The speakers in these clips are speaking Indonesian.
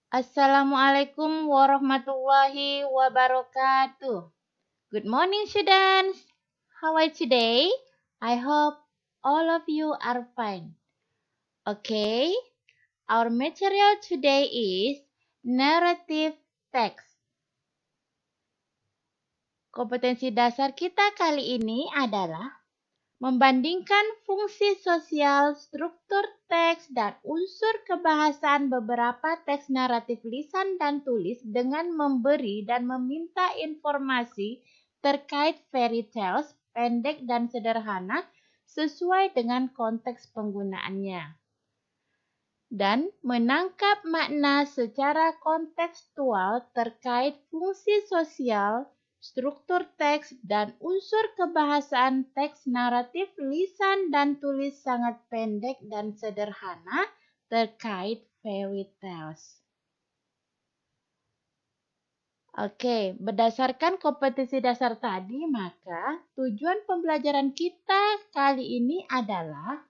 Assalamualaikum warahmatullahi wabarakatuh. Good morning, students. How are you today? I hope all of you are fine. Okay, our material today is narrative text. Kompetensi dasar kita kali ini adalah membandingkan fungsi sosial, struktur teks, dan unsur kebahasaan beberapa teks naratif lisan dan tulis dengan memberi dan meminta informasi terkait fairy tales pendek dan sederhana sesuai dengan konteks penggunaannya. Dan menangkap makna secara kontekstual terkait fungsi sosial, struktur teks, dan unsur kebahasaan teks naratif lisan dan tulis sangat pendek dan sederhana terkait fairy tales. Oke, berdasarkan kompetensi dasar tadi, maka tujuan pembelajaran kita kali ini adalah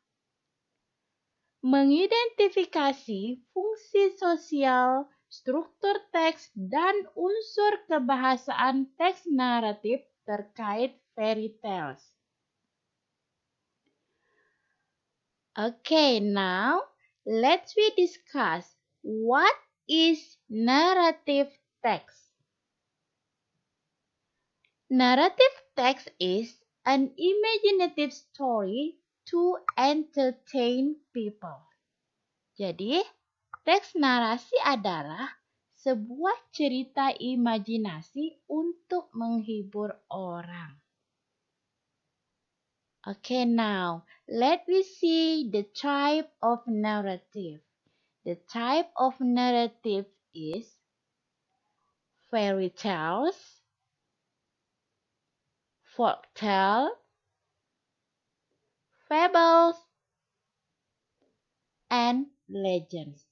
mengidentifikasi fungsi sosial, struktur teks, dan unsur kebahasaan teks naratif terkait fairy tales. Okay, now let's discuss what is narrative text. Narrative text is an imaginative story to entertain people. Jadi, teks narasi adalah sebuah cerita imajinasi untuk menghibur orang. Okay, now let me see the type of narrative. The type of narrative is fairy tales, folk tale, fables, and legends.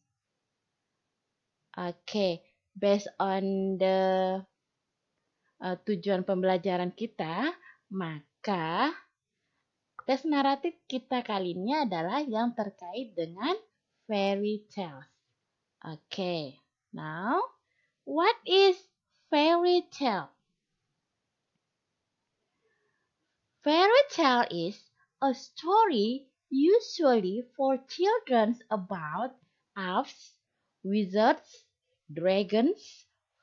Okay, based on the tujuan pembelajaran kita, maka teks naratif kita kali ini adalah yang terkait dengan fairy tales. Okay, now what is fairy tale? Fairy tale is a story usually for children about elves, wizards, dragons,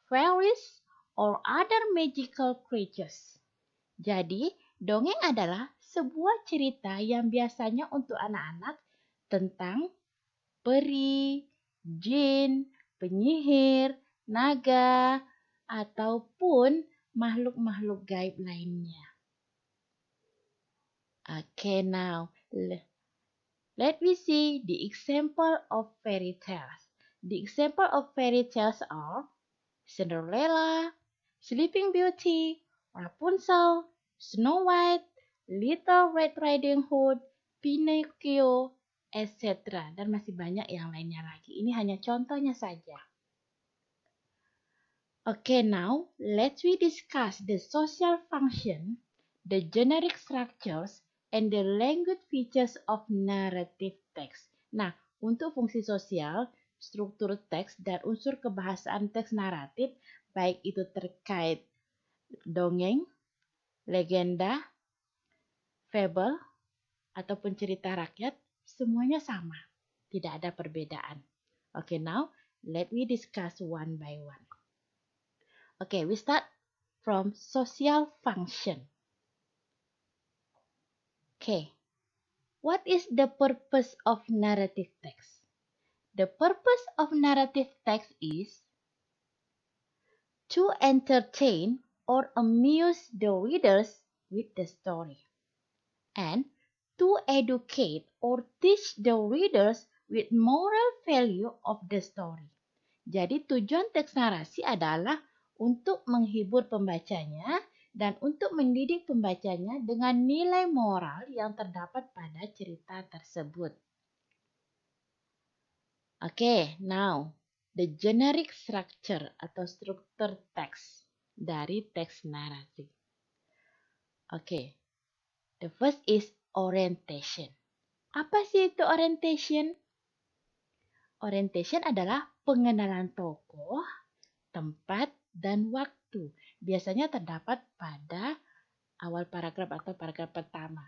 fairies, or other magical creatures. Jadi, dongeng adalah sebuah cerita yang biasanya untuk anak-anak tentang peri, jin, penyihir, naga, ataupun makhluk-makhluk gaib lainnya. Okay, now let me see the example of fairy tales. The example of fairy tales are Cinderella, Sleeping Beauty, Rapunzel, Snow White, Little Red Riding Hood, Pinocchio, etc. Dan masih banyak yang lainnya lagi. Ini hanya contohnya saja. Okay, now let's discuss the social function, the generic structures, and the language features of narrative text. Nah, untuk fungsi sosial, struktur teks, dan unsur kebahasaan teks naratif, baik itu terkait dongeng, legenda, fable, ataupun cerita rakyat, semuanya sama. Tidak ada perbedaan. Okay, now let me discuss one by one. Okay, we start from social function. Okay, what is the purpose of narrative text? The purpose of narrative text is to entertain or amuse the readers with the story, and to educate or teach the readers with moral value of the story. Jadi tujuan teks narasi adalah untuk menghibur pembacanya dan untuk mendidik pembacanya dengan nilai moral yang terdapat pada cerita tersebut. Okay, now the generic structure atau struktur teks dari teks narasi. Okay, the first is orientation. Apa sih itu orientation? Orientation adalah pengenalan tokoh, tempat, dan waktu. Biasanya terdapat pada awal paragraf atau paragraf pertama.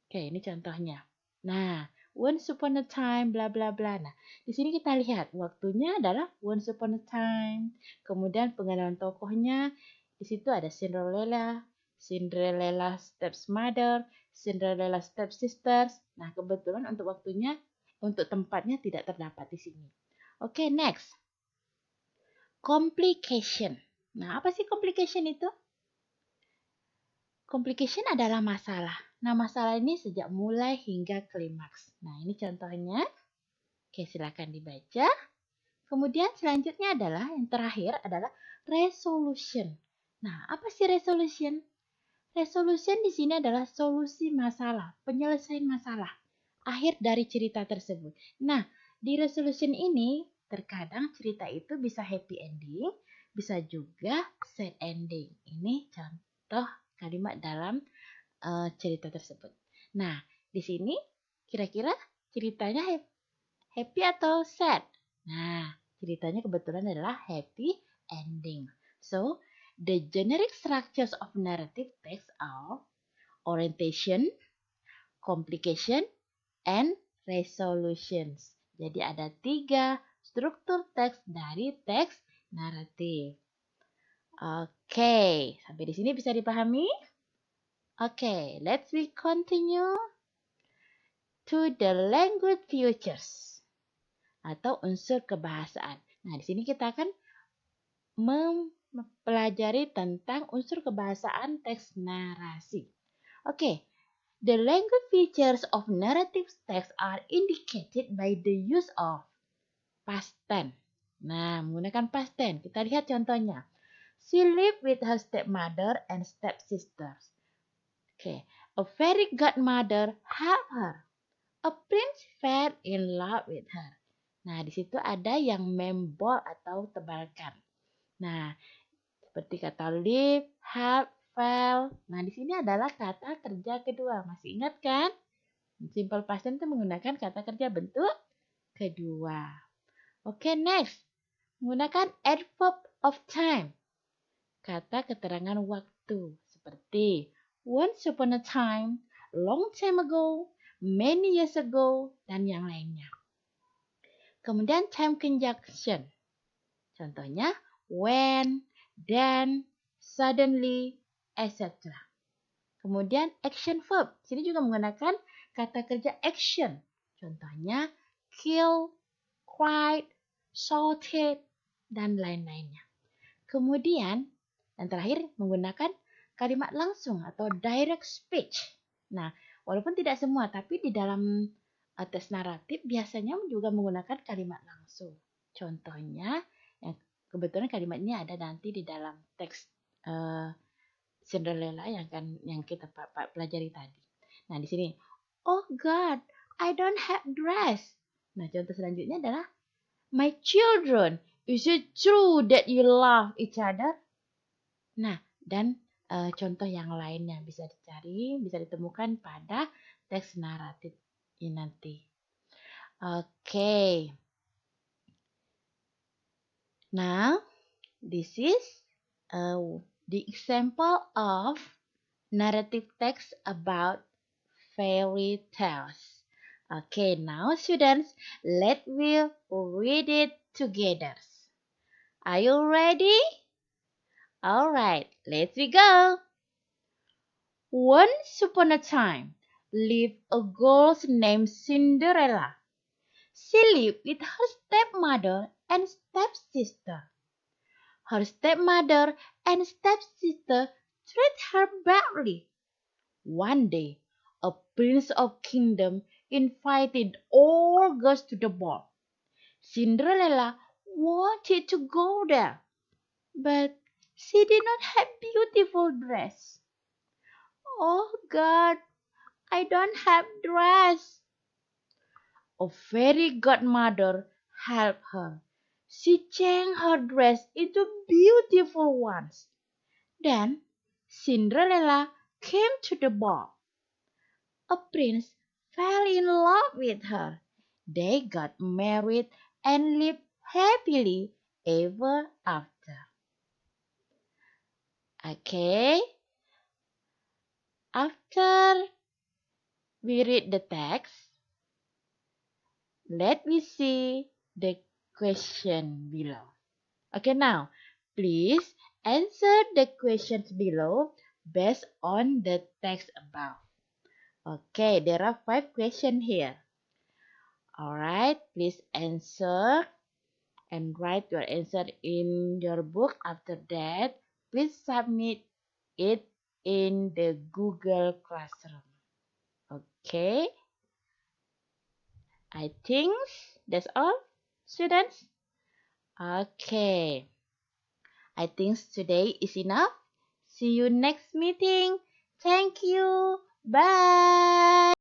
Oke, ini contohnya. Nah, once upon a time, bla bla bla. Nah, di sini kita lihat waktunya adalah once upon a time. Kemudian pengenalan tokohnya, di situ ada Cinderella, Cinderella stepmother, Cinderella stepsisters. Nah, kebetulan untuk waktunya, untuk tempatnya tidak terdapat di sini. Oke, next. Complication. Nah, apa sih complication itu? Complication adalah masalah. Nah, masalah ini sejak mulai hingga klimaks. Nah, ini contohnya. Oke, silakan dibaca. Kemudian selanjutnya adalah, yang terakhir adalah resolution. Nah, apa sih resolution? Resolution di sini adalah solusi masalah, penyelesaian masalah, akhir dari cerita tersebut. Nah, di resolution ini, terkadang cerita itu bisa happy ending, bisa juga sad ending. Ini contoh kalimat dalam cerita tersebut. Nah, di sini kira-kira ceritanya happy atau sad? Nah, ceritanya kebetulan adalah happy ending. So, the generic structures of narrative text are orientation, complication, and resolutions. Jadi ada 3 struktur teks dari teks naratif. Oke, sampai di sini bisa dipahami? Okay, let's we continue to the language features atau unsur kebahasaan. Nah, di sini kita akan mempelajari tentang unsur kebahasaan teks narasi. Okay, the language features of narrative text are indicated by the use of past tense. Nah, menggunakan past tense. Kita lihat contohnya. She lived with her stepmother and stepsisters. Okay. A fairy godmother helped her. A prince fell in love with her. Nah, di situ ada yang membol atau tebalkan. Nah, seperti kata live, help, fell. Nah, di sini adalah kata kerja kedua. Masih ingat kan? Simple past tense itu menggunakan kata kerja bentuk kedua. Oke, next. Menggunakan adverb of time. Kata keterangan waktu. Seperti once upon a time, long time ago, many years ago, dan yang lainnya. Kemudian time conjunction. Contohnya when, then, suddenly, etc. Kemudian action verb. Sini juga menggunakan kata kerja action. Contohnya kill, cried, shouted, dan lain-lainnya. Kemudian yang terakhir menggunakan kalimat langsung atau direct speech. Nah, walaupun tidak semua, tapi di dalam teks naratif biasanya juga menggunakan kalimat langsung. Contohnya, yang kebetulan kalimatnya ada nanti di dalam teks Cinderella yang kita pelajari tadi. Nah, di sini, oh God, I don't have dress. Nah, contoh selanjutnya adalah, my children, is it true that you love each other? Nah, dan contoh yang lainnya bisa dicari, bisa ditemukan pada teks naratif ini nanti. Okay. Now, this is the example of narrative text about fairy tales. Okay, now students, let me read it together. Are you ready? Alright, let's go. Once upon a time, lived a girl named Cinderella. She lived with her stepmother and stepsister. Her stepmother and stepsister treated her badly. One day, a prince of kingdom invited all girls to the ball. Cinderella wanted to go there, but she did not have beautiful dress. Oh God, I don't have dress. A fairy godmother helped her. She changed her dress into beautiful ones. Then Cinderella came to the ball. A prince fell in love with her. They got married and lived happily ever after. Okay, after we read the text, let me see the question below. Okay, now please answer the questions below based on the text above. Okay, there are 5 questions here. Alright, please answer and write your answer in your book. After that, please submit it in the Google Classroom. Okay, I think that's all, students. Okay, I think today is enough. See you next meeting. Thank you. Bye.